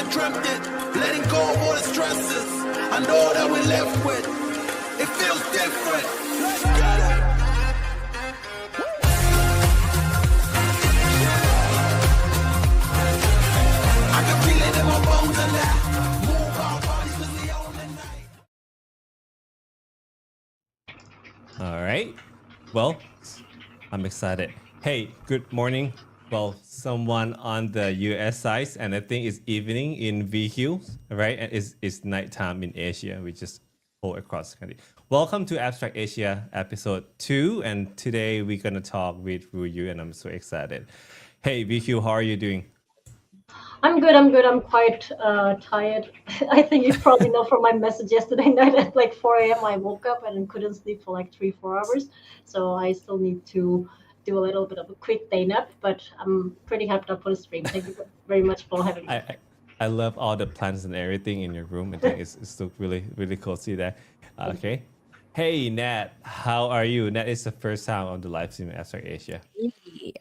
I dreamt it, letting go of all the stresses. I know that we're left with. It feels different. Let's get it. I can feel it in my bones and that. Move our bodies 'cause we own the night. All right. Well, I'm excited. Hey, good morning. Well, someone on the US side, and I think it's evening in VQ, right? And it's nighttime in Asia. We just all across the country. Welcome to Abstract Asia episode 2, and today we're gonna talk with Ruyu, and I'm so excited. Hey, VQ, how are you doing? I'm good. I'm quite tired. I think you probably know from my message yesterday night at like 4 a.m. I woke up and couldn't sleep for like 3-4 hours. So I still need to do a little bit of a quick day nap, but I'm pretty hyped up for the stream. Thank you very much for having me. I love all the plants and everything in your room. I think it's look really cool to see that. Okay. Hey, Nat, how are you? Nat is the first time on the live stream in Abstract Asia.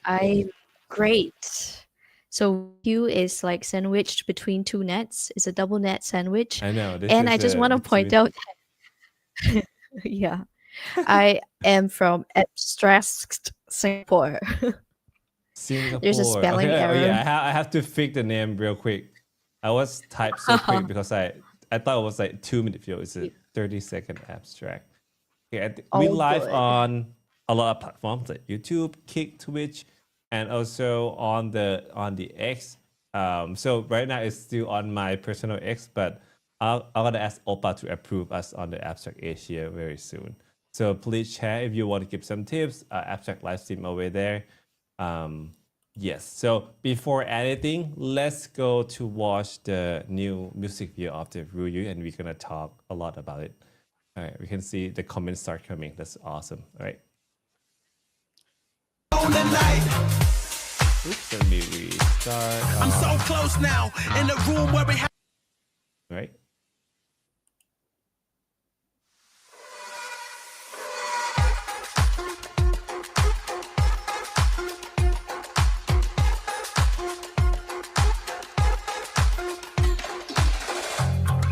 I'm great. So you is like sandwiched between two nets. It's a double net sandwich. I know. And I just want to point out that, yeah, I am from abstract Singapore. Singapore. There's a spelling okay, error. Oh, yeah, I have to fix the name real quick. I was typed so quick because I thought it was like 2 minutes video. It's a 30-second abstract. Okay, we live good. on a lot of platforms like YouTube, Kick, Twitch, and also on the X. So right now it's still on my personal X, but I'm gonna ask Opa to approve us on the Abstract Asia very soon. So please share if you want to give some tips. Abstract live stream over there. Yes. So before anything, let's go to watch the new music video of the Ruyu, and we're gonna talk a lot about it. All right, we can see the comments start coming. That's awesome. All right. On the night. Oops, let me restart. I'm so close now in the room where we have. All right.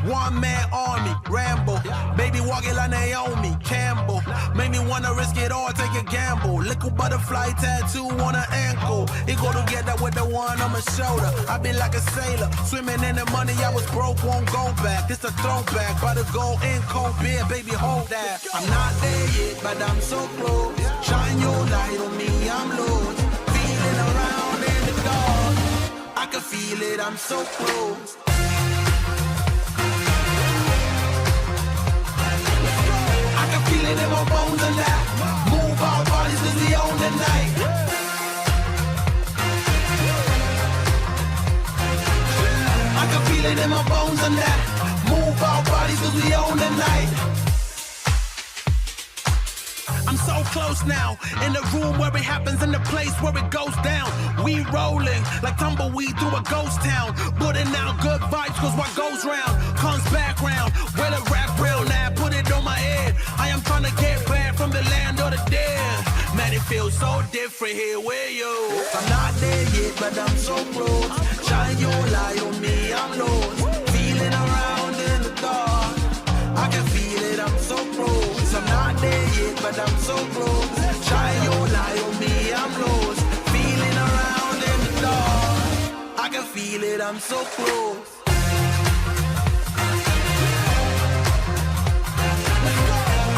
One man army, Rambo. Baby walking like Naomi, Campbell. Make me wanna risk it all, take a gamble. Little butterfly tattoo on her ankle. It go together with the one on my shoulder. I been like a sailor, swimming in the money. I was broke, won't go back. This a throwback, by the go in cold beer, baby, hold that. I'm not there yet, but I'm so close. Shine your light on me, I'm lost. Feeling around in the dark. I can feel it, I'm so close. Feel it in my bones and that. Move our bodies 'cause we own the night. I can feel it in my bones and that. Move our bodies 'cause we own the night. I'm so close now, in the room where it happens, in the place where it goes down. We rolling like tumbleweed through a ghost town. Putting out good vibes 'cause what goes round comes back round. Well, a rap real now, put it on my head. I am trying to get back from the land of the dead. Man, it feels so different here with you. I'm not there yet, but I'm so close. Shine your light on me, I'm lost. Feeling around in the dark. I can feel it, I'm so close. I'm not there yet, but I'm so close. Shine your light on me, I'm lost. Feeling around in the dark. I can feel it, I'm so close.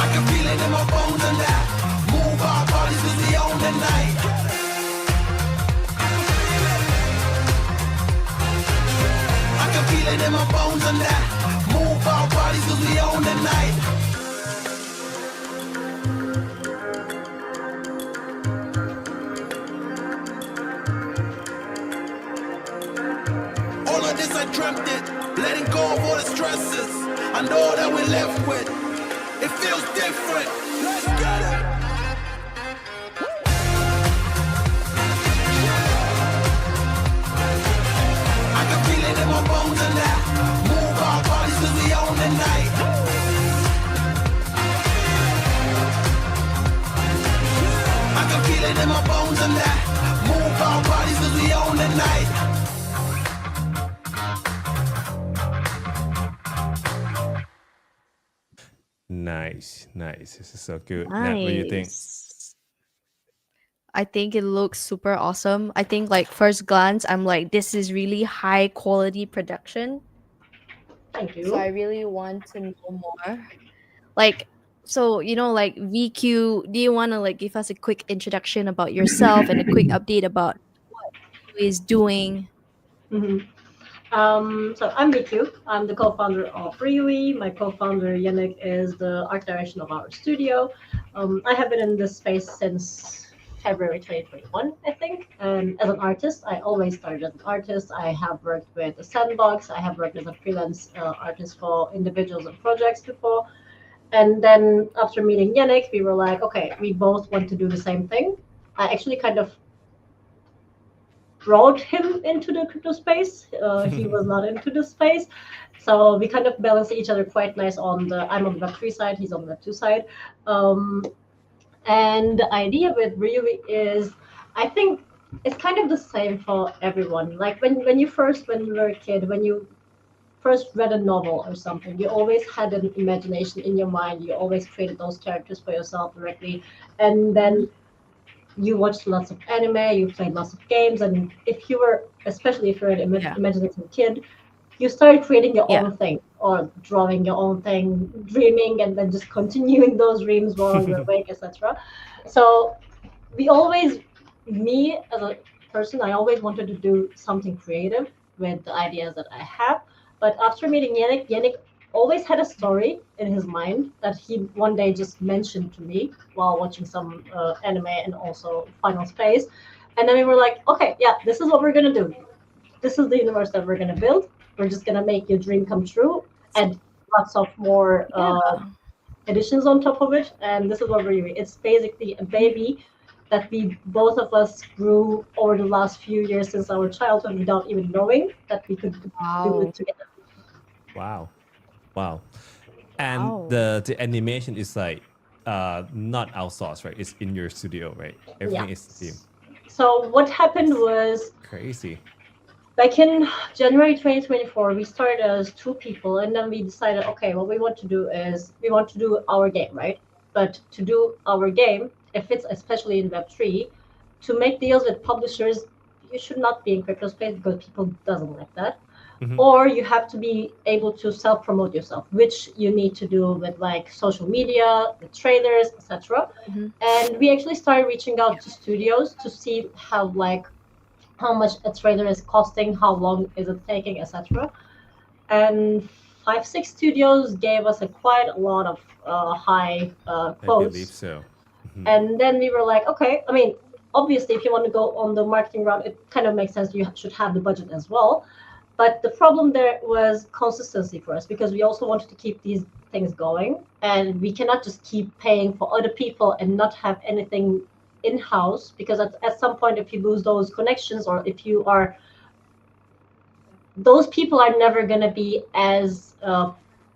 I can feel it in my bones and that. Move our bodies 'cause we own the night. I can feel it in my bones and that. Move our bodies 'cause we own the night. All of this I dreamt it, letting go of all the stresses. I know that we're left with. It feels different. Let's get it. I can feel it in my bones and that. Move our bodies 'cause we own the night. I can feel it in my bones and that. Move our bodies 'cause we own the night. Nice. This is so good. Nat, what do you think? Nice. I think it looks super awesome. I think like first glance, I'm like, this is really high quality production. Thank So I you. really want to know more. Like, so like VQ, do you want to like give us a quick introduction about yourself and a quick update about what you is doing? Mhm. So I'm Riku. I'm the co-founder of Ruyu. My co-founder Yannick is the art direction of our studio. I have been in this space since February 2021, I think. And as an artist, I always started as an artist. I have worked with the Sandbox. I have worked as a freelance artist for individuals and projects before. And then after meeting Yannick, we were like, okay, we both want to do the same thing. I actually kind of brought him into the crypto space. He was not into the space. So we kind of balance each other quite nice on I'm on the Web3 side, he's on the Web2 side. Um, and the idea with Ruyu is, I think it's kind of the same for everyone. Like when you were a kid, when you first read a novel or something, you always had an imagination in your mind. You always created those characters for yourself directly. And then you watched lots of anime, you played lots of games, and if you were, especially if you're an Yeah. imaginative kid, you started creating your Yeah. own thing or drawing your own thing, dreaming, and then just continuing those dreams while you're awake, etc. So we always, me as a person, I always wanted to do something creative with the ideas that I have. But after meeting Yannick always had a story in his mind that he one day just mentioned to me while watching some anime and also Final Space. And then we were like, okay, yeah, this is what we're going to do. This is the universe that we're going to build. We're just going to make your dream come true and lots of more Yeah. additions on top of it. And this is what we're doing. It's basically a baby that we both of us grew over the last few years since our childhood without even knowing that we could do Wow. it together. Wow. Wow. And Wow. the animation is like not outsourced, right? It's in your studio, right? Yeah. Everything is team. So what happened was Crazy. back in January 2024, we started as two people, and then we decided, okay, what we want to do is we want to do our game, right? But to do our game, if it's especially in Web3, to make deals with publishers, you should not be in crypto space because people doesn't like that. Mhm. Or you have to be able to self-promote yourself, which you need to do with like social media, with trailers, etc. Mhm. And we actually started reaching out to studios to see how much a trailer is costing, how long is it taking, etc. And 5, 6 studios gave us quite a lot of high I believe quotes. so. Mhm. And then we were like, okay, I mean, obviously, if you want to go on the marketing route, it kind of makes sense. You should have the budget as well. But the problem there was consistency for us because we also wanted to keep these things going. And we cannot just keep paying for other people and not have anything in house because at some point, if you lose those connections or if you are, those people are never going to be as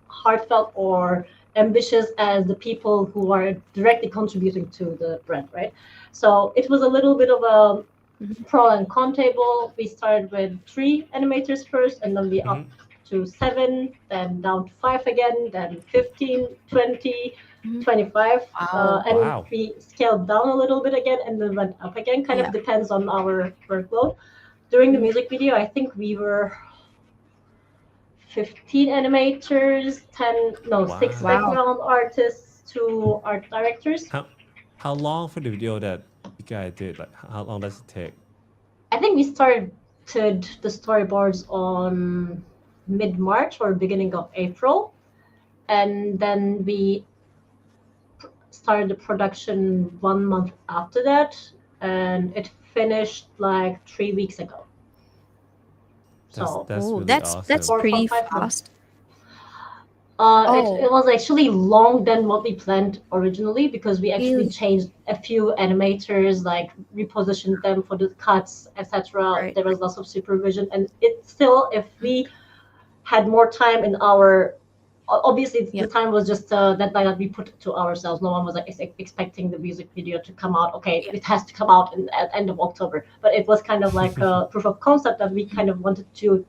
heartfelt or ambitious as the people who are directly contributing to the brand, right? So it was a little bit of a Mhm. pro and con table. We started with 3 animators first, and then we Mhm. up to 7, then down to 5 again, then 15, 20, Mhm. 25. Wow. And Wow. we scaled down a little bit again and then went up again. Kind Yeah. of depends on our workload. During the Mhm. music video, I think we were 15 animators, 10, no, 6 Wow. Wow. background artists, 2 art directors. How long for the video that you guys did? Like how long does it take? I think we started the storyboards on mid-March or beginning of April, and then we started the production 1 month after that, and it finished like 3 weeks ago. So That's Oh, really that's awesome. 4 or pretty 5 months. fast. It Oh, was actually long than what we planned originally because we actually really? changed a few animators, like repositioned them for the cuts, etc. Right. There was lots of supervision, and it still, if we had more time in our, obviously the Yep. time was just that that we put to ourselves. No one was like expecting the music video to come out. Okay, Yeah. it has to come out at end of October, but it was kind of like a proof of concept that we kind of wanted to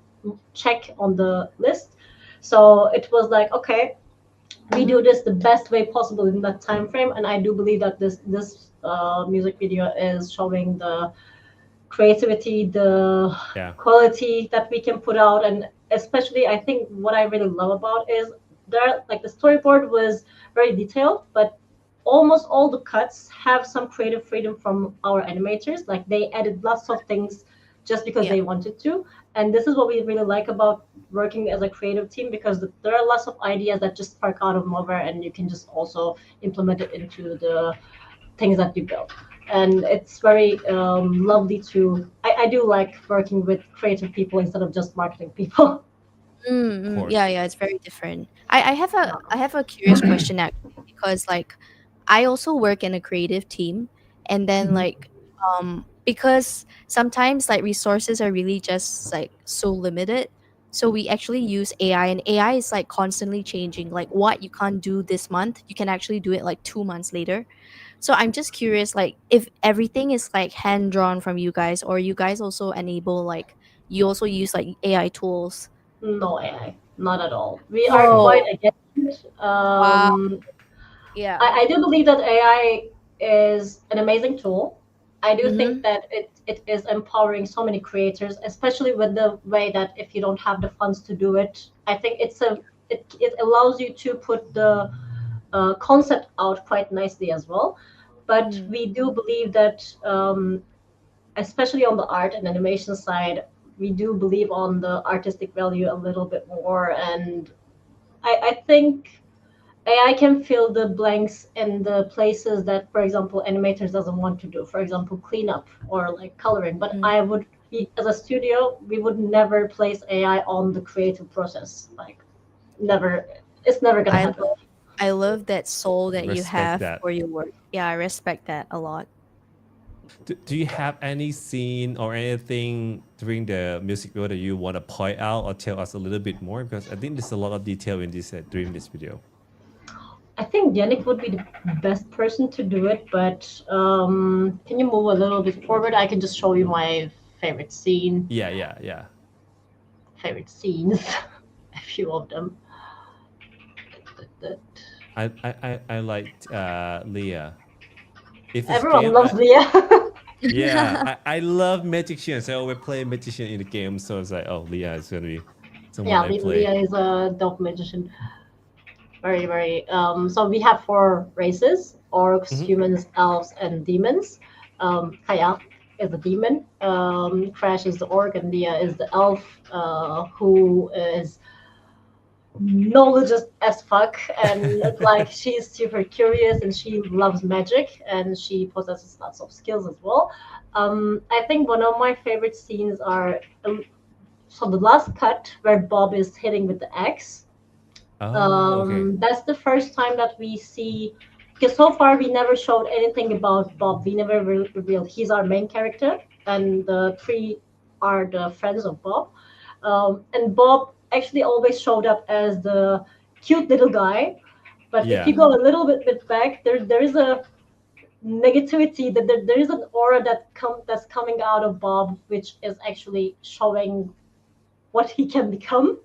check on the list. So it was like, okay, we do this the best way possible in that time frame, and I do believe that this music video is showing the creativity, the Yeah. quality that we can put out, and especially I think what I really love about is there, like the storyboard was very detailed, but almost all the cuts have some creative freedom from our animators. Like they added lots of things just because Yeah. they wanted to, and this is what we really like about working as a creative team, because there are lots of ideas that just spark out of nowhere, and you can just also implement it into the things that you build. And it's very lovely to. I do like working with creative people instead of just marketing people. Of Yeah, course. yeah, it's very different. I have a curious question actually, because like I also work in a creative team, and then Mhm. like because sometimes like resources are really just like so limited. So we actually use AI, and AI is like constantly changing. Like what you can't do this month, you can actually do it like 2 months later. So I'm just curious, like if everything is like hand drawn from you guys, or you guys also enable like you also use like AI tools. No AI, not at all. We are quite Oh, against it. wow. Yeah. I do believe that AI is an amazing tool. I do think Mm-hmm. that it is empowering so many creators, especially with the way that if you don't have the funds to do it, I think it allows you to put the concept out quite nicely as well. But Mm. we do believe that, especially on the art and animation side, we do believe on the artistic value a little bit more. And I think AI can fill the blanks in the places that, for example, animators doesn't want to do. For example, cleanup or like coloring. But Mm. I would, as a studio, we would never place AI on the creative process. Like, never. It's never gonna I happen. love I love that soul that you Respect have that. for your work. Yeah, I respect that a lot. Do you have any scene or anything during the music video that you want to point out or tell us a little bit more? Because I think there's a lot of detail in this during this video. I think Yannick would be the best person to do it, but can you move a little bit forward? I can just show you my favorite scene, Yeah, yeah, yeah. favorite scenes, a few of them. I liked Leah. If it's Everyone game, loves Leah. I love magicians. I always play magician in the game, so it's like, oh, Leah is gonna be someone Yeah, I play. Leah is a dope magician. Very, very. So we have four races: orcs, Hmm. humans, elves, and demons. Kaya is the demon. Crash is the orc, and Leah is the elf, who is knowledgeable as fuck, and like she's super curious and she loves magic and she possesses lots of skills as well. I think one of my favorite scenes are, so the last cut where Bob is hitting with the axe. Oh, okay. That's the first time that we see, because so far we never showed anything about Bob. We never revealed he's our main character, and the three are the friends of Bob. And Bob actually always showed up as the cute little guy. But if you Yeah. go a little bit back, there is a negativity, that there is an aura that's coming out of Bob, which is actually showing what he can become,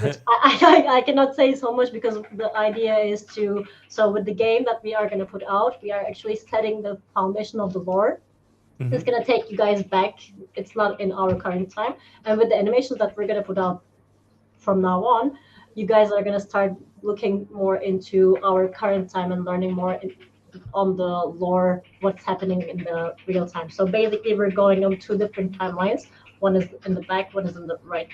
which I cannot say so much, because the idea is to, so with the game that we are going to put out, we are actually setting the foundation of the lore. It's Hmm. going to take you guys back. It's not in our current time. And with the animations that we're going to put out from now on, you guys are going to start looking more into our current time and learning more on the lore, what's happening in the real time. So basically, we're going on two different timelines. One is in the back, one is in the right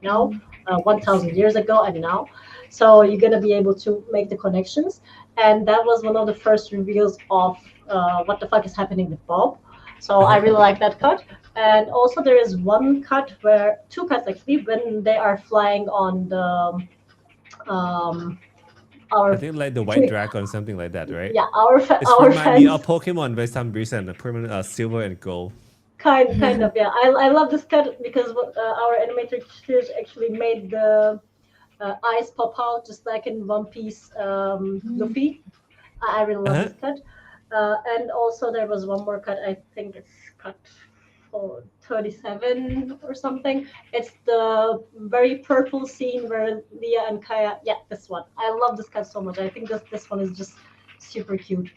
now, Mhm. 1,000 years ago and now. So you're gonna be able to make the connections, and that was one of the first reveals of what the fuck is happening with Bob. So I Uh-huh. really like that cut. And also there is one cut where, two cuts actually, when they are flying on the I our think like the white dragon, something like that, right? yeah, It's our remind me fans. of Pokemon by some reason, the permanent silver and gold. Kind of, yeah. I love this cut because our animator actually made the eyes pop out just like in One Piece, Mm. Luffy. I really love Uh-huh. this cut. And also there was one more cut. I think it's cut. for 37 or something. It's the very purple scene where Leah and Kaya. Yeah, this one. I love this cut so much. I think this one is just super cute.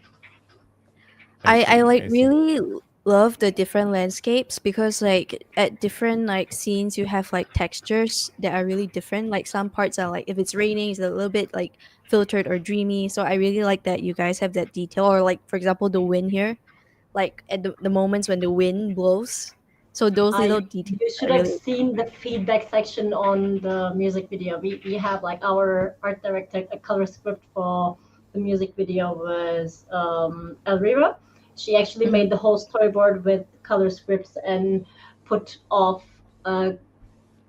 I like I see. really love the different landscapes because like at different like scenes you have like textures that are really different. Like some parts are like if it's raining it's a little bit like filtered or dreamy. So I really like that you guys have that detail. Or like for example the wind here, like at the moments when the wind blows. So those little I details You should I have really seen the feedback section on the music video. We have like our art director, a color script for the music video was Elvira. She actually Mhm. made the whole storyboard with color scripts and put off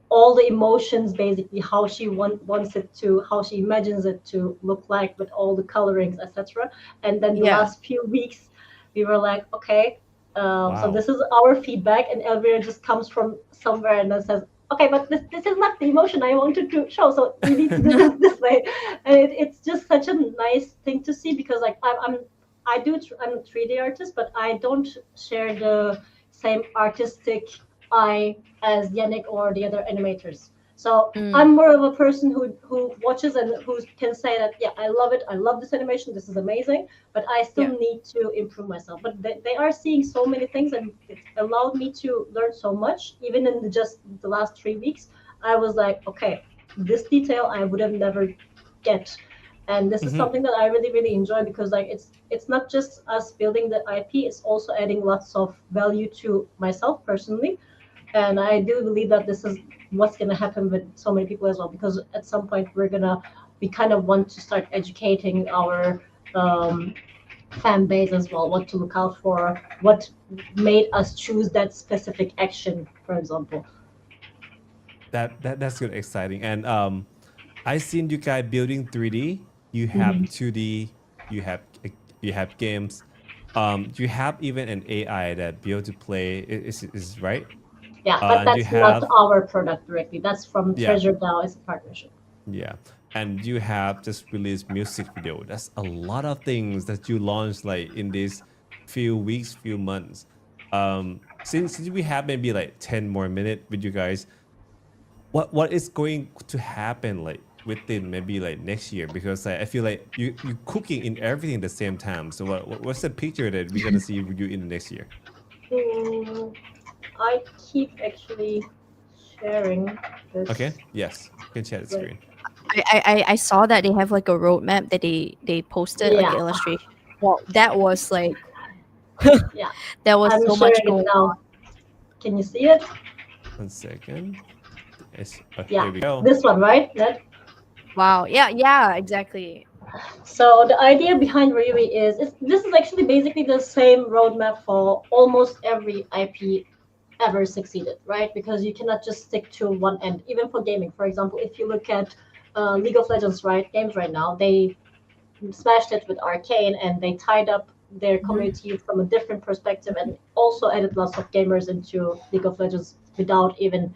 all the emotions, basically how she wants it to, how she imagines it to look like with all the colorings, etc. And then the Yeah. last few weeks we were like, okay, so Wow. this is our feedback, and Elvira just comes from somewhere and then says, okay, but this is not the emotion I wanted to show, so you need to do this way. And it's just such a nice thing to see, because like I'm a 3D artist, but I don't share the same artistic eye as Yannick or the other animators. So Mm, I'm more of a person who watches and who can say that, yeah, I love it, I love this animation, this is amazing, but I still yeah. need to improve myself. But they are seeing so many things, and it allowed me to learn so much. Even in just the last 3 weeks, I was like, okay, this detail I would have never get. And this is Hmm. something that I really, really enjoy, because like it's not just us building the IP, it's also adding lots of value to myself personally. And I do believe that this is what's going to happen with so many people as well, because at some point we kind of want to start educating our um, fan base as well, what to look out for, what made us choose that specific action, for example. That's good, exciting. And I seen you guys building 3D. You have Mhm. 2D. You have you have games. You have even an AI that be able to play. Is right. Yeah, but And you that's not have our product directly. That's from yeah. Treasure DAO as a partnership. Yeah. And you have just released music video. That's a lot of things that you launched like in these few weeks, few months. Since we have maybe like 10 more minutes with you guys, what is going to happen like within maybe like next year? Because I feel like you cooking in everything at the same time. So what's the picture that we're gonna see you in the next year? Mm, I keep actually sharing Okay. this. Yes. You can share the Like, screen. I saw that they have like a roadmap that they posted like yeah, an illustration. Well, that was like yeah. there was I'm so much sharing it going on. now. Can you see it? 1 second. Here Yeah, we go. this one, right? That. Wow. Yeah, yeah, exactly. So the idea behind Ruyu is this is actually basically the same roadmap for almost every IP ever succeeded, right? Because you cannot just stick to one end. Even for gaming, for example, if you look at League of Legends, right, games right now, they smashed it with Arcane, and they tied up their Mhm. community from a different perspective, and also added lots of gamers into League of Legends without even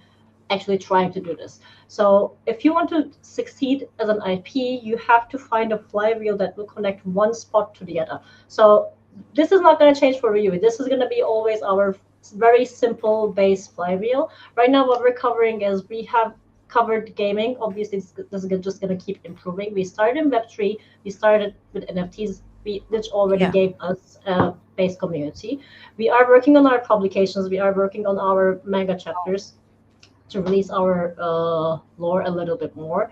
actually trying to do this. So if you want to succeed as an IP, you have to find a flywheel that will connect one spot to the other. So this is not going to change for Ryu. This is going to be always our very simple base flywheel. Right now, what we're covering is we have covered gaming. Obviously, this is just going to keep improving. We started in Web3. We started with NFTs, which already Yeah. gave us a base community. We are working on our publications. We are working on our manga chapters to release our lore a little bit more.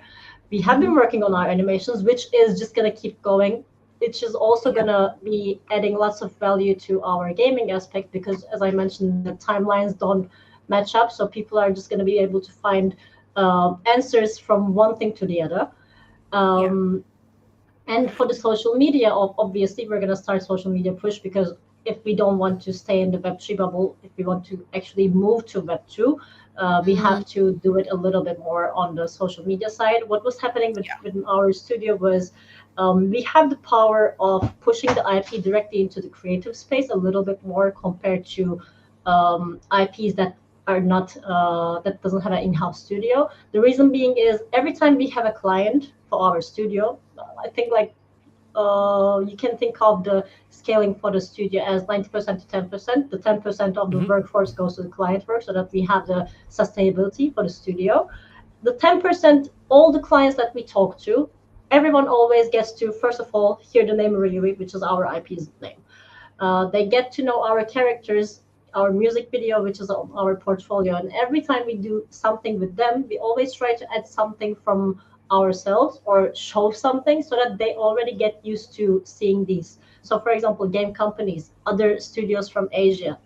We have Mhm. been working on our animations, which is just going to keep going, which is also Yeah. going to be adding lots of value to our gaming aspect, because, as I mentioned, the timelines don't match up. So people are just going to be able to find answers from one thing to the other. Yeah. Um, and for the social media, obviously, we're going to start social media push, because if we don't want to stay in the Web3 bubble, if we want to actually move to Web2, we Mm, have to do it a little bit more on the social media side. What was happening within our studio was we have the power of pushing the IP directly into the creative space a little bit more compared to IPs that are not that doesn't have an in-house studio. The reason being is every time we have a client for our studio, I think like you can think of the scaling for the studio as 90% to 10%. The 10% of the workforce goes to the client work so that we have the sustainability for the studio. The 10%, all the clients that we talk to, everyone always gets to, first of all, hear the name Ruyu, which is our IP's name. They get to know our characters, our music video, which is our portfolio. And every time we do something with them, we always try to add something from ourselves or show something so that they already get used to seeing these. So, for example, game companies, other studios from Asia,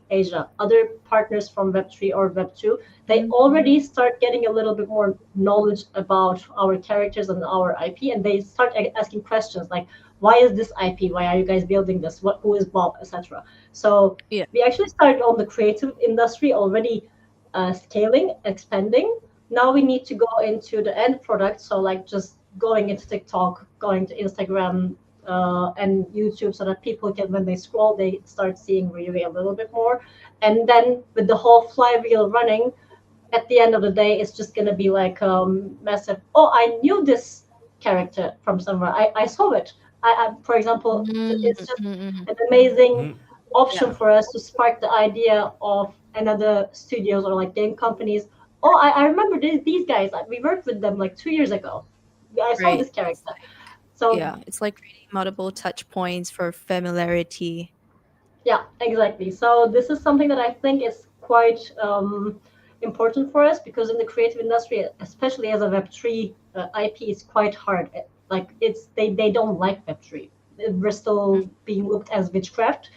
other partners from Web3 or Web2, they already start getting a little bit more knowledge about our characters and our IP, and they start asking questions like, why is this IP? Why are you guys building this? Who is Bob, etc. So Yeah. we actually started on the creative industry already scaling, expanding. Now we need to go into the end product. So like just going into TikTok, going to Instagram and YouTube so that people can, when they scroll, they start seeing really a little bit more. And then with the whole flywheel running, at the end of the day, it's just going to be like massive. Oh, I knew this character from somewhere. I saw it. For example, it's just an amazing option for us to spark the idea of another studios or like game companies. Oh, I remember these guys. We worked with them like 2 years ago. I saw Right. this character. So Yeah, it's like creating multiple touch points for familiarity. yeah, exactly. So this is something that I think is quite important for us because in the creative industry, especially as a Web3 IP, it's quite hard. Like they don't like Web3. We're still being looked as witchcraft.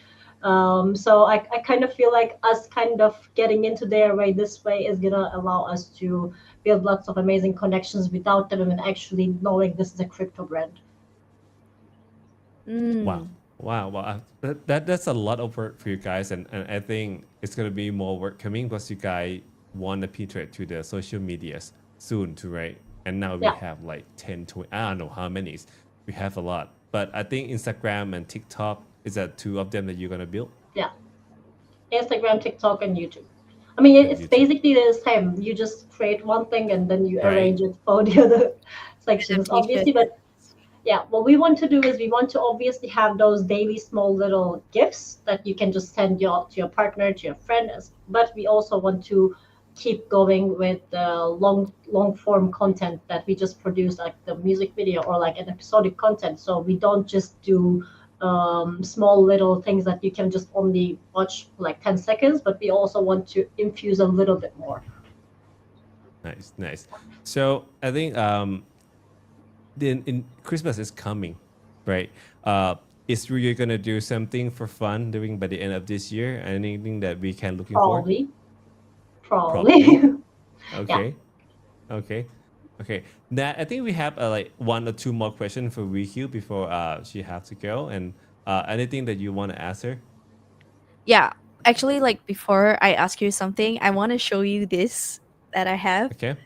So I kind of feel like us kind of getting into their way this way is gonna allow us to build lots of amazing connections without them even actually knowing this is a crypto brand. Wow. Wow. That's a lot of work for you guys. And I think it's going to be more work coming because you guys want to penetrate to the social medias soon too, right? And now we Yeah. have like 10, 20, I don't know how many. We have a lot. But I think Instagram and TikTok, is that two of them that you're going to build? Yeah. Instagram, TikTok, and YouTube. I mean, And it's YouTube, basically the same. You just create one thing and then you right? arrange it for the other sections, Adaptation. obviously. But yeah, what we want to do is we want to obviously have those daily small little gifts that you can just send to your partner, to your friend. But we also want to keep going with the long form content that we just produce, like the music video or like an episodic content. So we don't just do small little things that you can just only watch for like 10 seconds, but we also want to infuse a little bit more. Nice. So I think then in Christmas is coming, right? Is Ruyu gonna do something for fun during by the end of this year? Anything that we can looking for? Probably. Yeah. Okay. That I think we have like one or two more questions for Ruyu before she has to go. And anything that you want to ask her? Yeah, actually, like before I ask you something, I want to show you this that I have. Okay.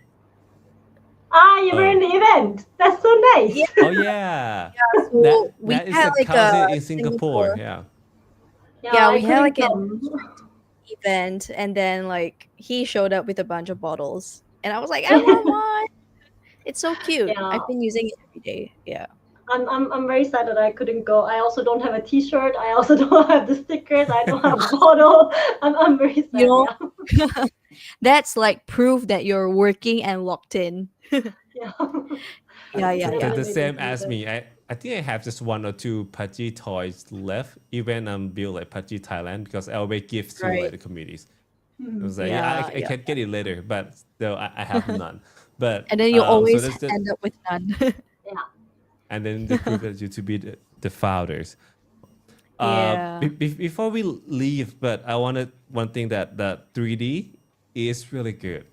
You were in the event. That's so nice. Yeah. Oh yeah. So we that is had a like cousin a in Singapore. Yeah. Yeah, I we had couldn't like an come. event, and then like he showed up with a bunch of bottles, and I was like, I want one. It's so cute. Yeah. I've been using it every day. Yeah. I'm very sad that I couldn't go. I also don't have a T-shirt. I also don't have the stickers. I don't have a bottle. I'm very sad. You know, Yeah. that's like proof that you're working and locked in. Yeah. The same as me. I think I have just one or two Pudgy toys left. Even build like Pudgy Thailand because I always give to like the communities. I was like, I can get it later, but still I have none. But And then you always so that's end up with none. Yeah. and then they prove that you to be the founders. Yeah. Before we leave, but I wanted one thing that 3D is really good.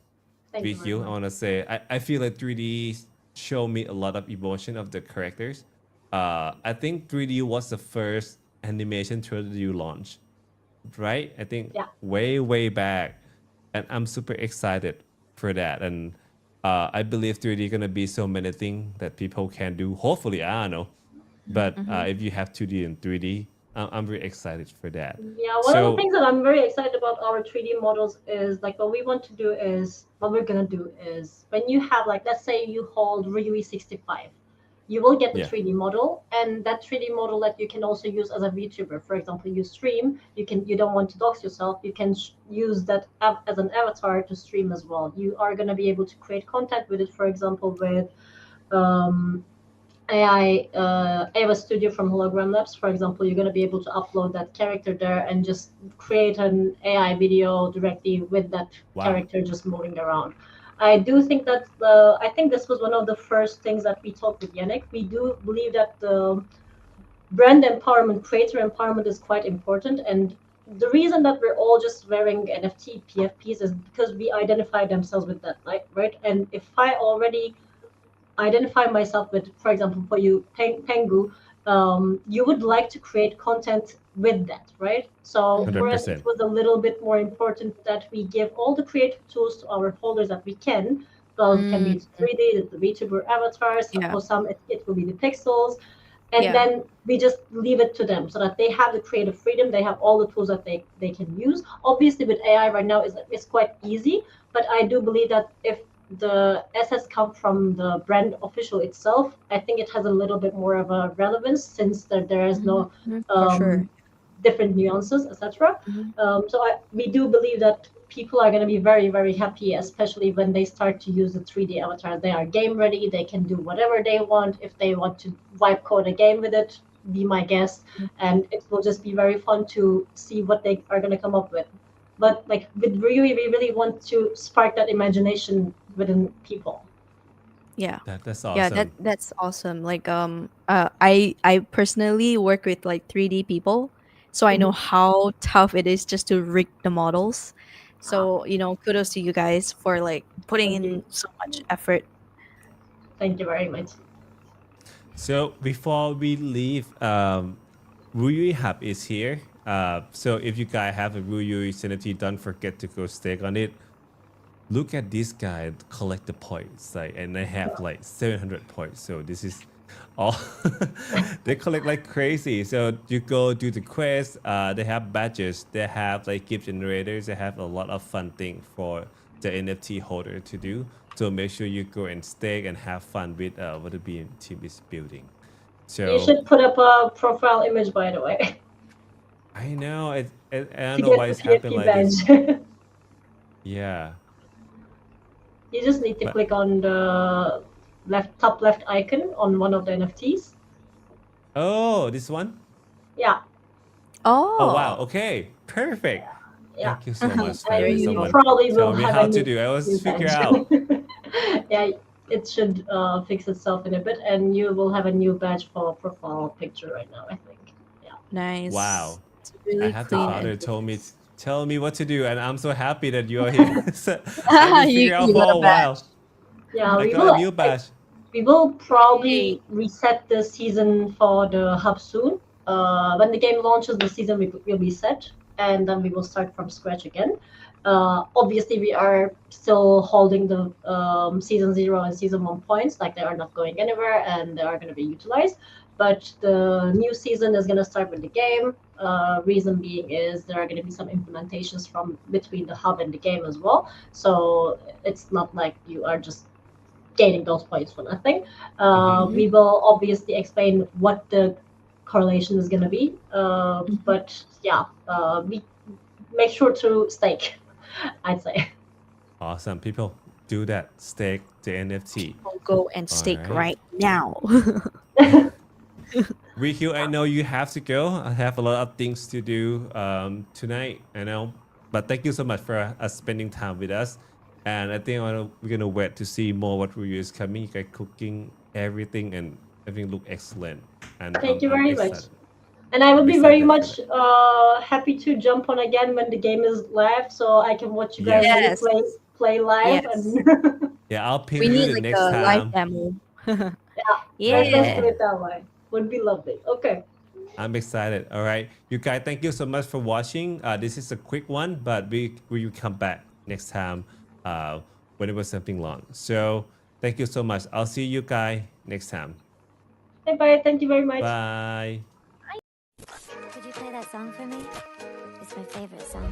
Thank you With very you, I much. want to say I feel like 3D show me a lot of emotion of the characters. I think 3D was the first animation trailer you launched, right? I think Yeah. way back, and I'm super excited for that. And I believe 3D gonna be so many things that people can do. Hopefully, I don't know, but if you have 2D and 3D, I'm very excited for that. Yeah, one of the things that I'm very excited about our 3D models is like what we're gonna do is when you have like let's say you hold Ruyu 65, you will get the Yeah. 3D model, and that 3D model that you can also use as a VTuber. For example, you stream, you don't want to dox yourself, you can use that as an avatar to stream as well. You are going to be able to create content with it, for example, with um, AI Ava Studio from Hologram Labs, for example. You're going to be able to upload that character there and just create an AI video directly with that Wow. character just moving around. I do think that I think this was one of the first things that we talked with Yannick. We do believe that the brand empowerment, creator empowerment is quite important. And the reason that we're all just wearing NFT PFPs is because we identify themselves with that, right? And if I already identify myself with, for example, for you, Pengu, you would like to create content with that, right? So for us, it 100%. was a little bit more important that we give all the creative tools to our holders that we can. Well, it can be 3D, the VTuber avatars. Yeah. For some, it will be the pixels. And Yeah. then we just leave it to them so that they have the creative freedom. They have all the tools that they can use. Obviously, with AI right now, it's quite easy. But I do believe that if the assets come from the brand official itself, I think it has a little bit more of a relevance, since there is no For sure. different nuances, etc. Mhm. So we do believe that people are going to be very, very happy, especially when they start to use the 3D avatars. They are game ready. They can do whatever they want. If they want to wipe code a game with it, be my guest. And it will just be very fun to see what they are going to come up with. But like with Ruyu, we really want to spark that imagination within people. Yeah. That's Yeah, awesome. that's awesome. Like I personally work with like 3D people, so I know how tough it is just to rig the models. So, kudos to you guys for like putting Thank you. in so much effort. Thank you very much. So before we leave, Ruyu Hub is here. So if you guys have a Ruyu Insanity, don't forget to go stake on it. Look at this guy collect the points, like, and they have like 700 points. So this is all they collect like crazy. So you go do the quest. They have badges. They have like gift generators. They have a lot of fun thing for the NFT holder to do. So make sure you go and stake and have fun with what the BM team is building. You So should put up a profile image, by the way, I know I don't to know get why the it's happening PFP like this. badge. Yeah, You just need to but click on the top left icon on one of the NFTs. oh, this one. Yeah, Oh wow. Oh, Okay. Perfect. yeah. Thank you so much. there Finally, And you you go. someone probably will tell me have how a to new do. I was figure badge. out. Yeah, it should fix itself in a bit, and you will have a new badge for profile picture right now, I think. Yeah. Nice. Wow. It's I really have the clean founder and told me nice. tell me what to do, and I'm so happy that you are here. So I've been you figuring out you got for a a badge. while. Yeah, I got a new badge. we will Yay. probably reset the season for the hub soon. When the game launches, the season will be set, and then we will start from scratch again. Obviously, we are still holding the season 0 and season 1 points, like they are not going anywhere, and they are going to be utilized. But the new season is going to start with the game. Reason being is there are going to be some implementations from between the hub and the game as well. So it's not like you are just gaining those points for nothing. Mm-hmm. We will obviously explain what the correlation is going to be. But yeah, we make sure to stake, I'd say. Awesome. People do that. Stake the NFT. I'll go and All stake right. right now. Riku, I know you have to go. I have a lot of things to do tonight, I know. But thank you so much for spending time with us. And I think we're going to wait to see more what Ruyu is coming. You guys cooking everything and everything look excellent. And Thank you I'm very much. excited. And I will I'm be very excited for much that. happy to jump on again when the game is live, so I can watch you guys Yes. when you Yes. play live. Yes. And Yeah, I'll pin We you need the like next a live time. demo. let's do Yeah. it that way. Would be lovely. Okay. I'm excited. All right. You guys, thank you so much for watching. This is a quick one, but we will come back next time when it was something long. So thank you so much. I'll see you guys next time. Bye bye. Thank you very much. Bye. Could you play that song for me? It's my favorite song.